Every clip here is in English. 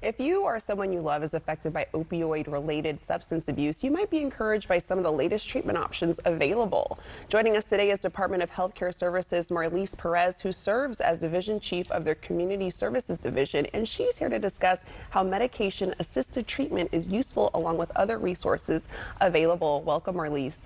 If you or someone you love is affected by opioid-related substance abuse, you might be encouraged by some of the latest treatment options available. Joining us today is Department of Healthcare Services Marlise Perez, who serves as Division Chief of their Community Services Division, and she's here to discuss how medication-assisted treatment is useful along with other resources available. Welcome, Marlise.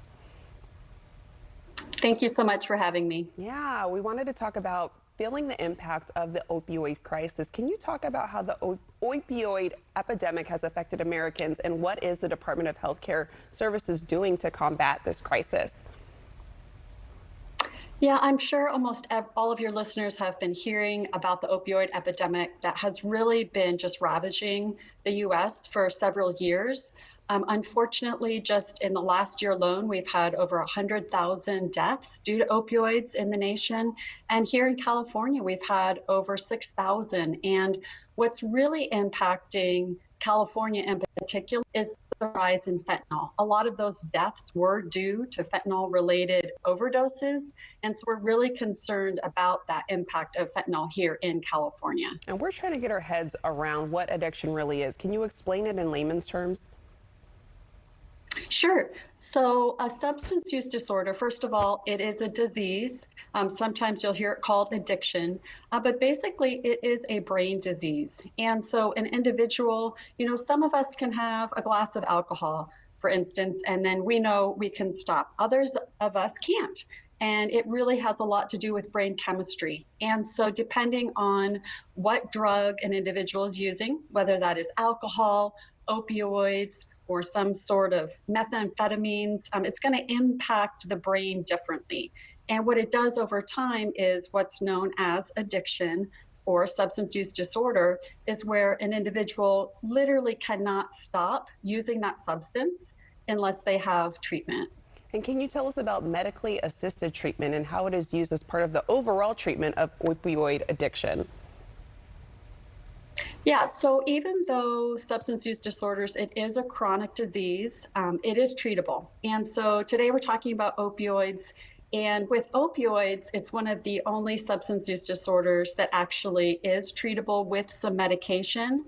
Thank you so much for having me. Yeah, we wanted to talk about feeling the impact of the opioid crisis. Can you talk about how the opioid epidemic has affected Americans, and what is the Department of Healthcare Services doing to combat this crisis? Yeah, I'm sure almost all of your listeners have been hearing about the opioid epidemic that has really been just ravaging the US for several years. Unfortunately, just in the last year alone, we've had over 100,000 deaths due to opioids in the nation. And here in California, we've had over 6,000. And what's really impacting California in particular is the rise in fentanyl. A lot of those deaths were due to fentanyl-related overdoses. And so we're really concerned about that impact of fentanyl here in California. And we're trying to get our heads around what addiction really is. Can you explain it in layman's terms? Sure. So a substance use disorder, first of all, it is a disease. Sometimes you'll hear it called addiction, but basically it is a brain disease. And so an individual, some of us can have a glass of alcohol, for instance, and then we know we can stop. Others of us can't. And it really has a lot to do with brain chemistry. And so depending on what drug an individual is using, whether that is alcohol, opioids, or some sort of methamphetamines, it's going to impact the brain differently. And what it does over time is what's known as addiction or substance use disorder, is where an individual literally cannot stop using that substance unless they have treatment. And can you tell us about medically assisted treatment and how it is used as part of the overall treatment of opioid addiction? Yeah, so even though substance use disorders, it is a chronic disease, it is treatable. And so today we're talking about opioids. And with opioids, it's one of the only substance use disorders that actually is treatable with some medication,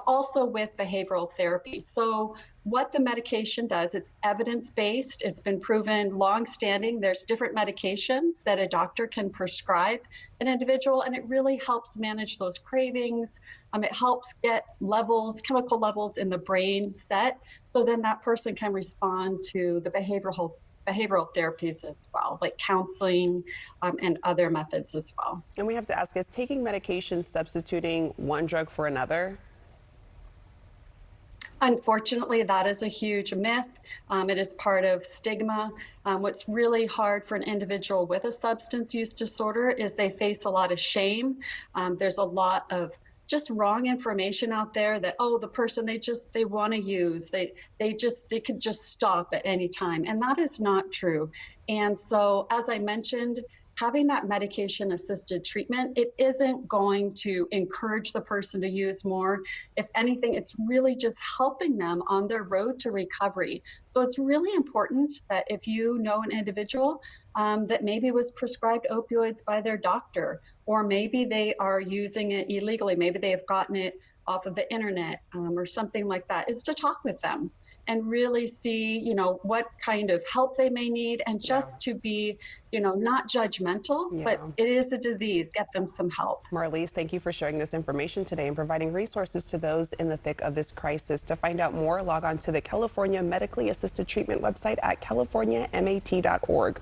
also with behavioral therapy. So what the medication does, it's evidence-based, it's been proven long-standing. There's different medications that a doctor can prescribe an individual, and it really helps manage those cravings. It helps get chemical levels in the brain set, so then that person can respond to the behavioral therapies as well, like counseling and other methods as well. And we have to ask, is taking medication substituting one drug for another? Unfortunately, that is a huge myth. It is part of stigma. What's really hard for an individual with a substance use disorder is they face a lot of shame. There's a lot of just wrong information out there that, oh, the person they want to use, they could just stop at any time. And that is not true. And so, as I mentioned, having that medication-assisted treatment, it isn't going to encourage the person to use more. If anything, it's really just helping them on their road to recovery. So it's really important that if you know an individual that maybe was prescribed opioids by their doctor, or maybe they are using it illegally, maybe they have gotten it off of the internet or something like that, is to talk with them and really see, what kind of help they may need, and just to be, not judgmental, but it is a disease. Get them some help. Marlise, thank you for sharing this information today and providing resources to those in the thick of this crisis. To find out more, log on to the California Medically Assisted Treatment website at californiamat.org.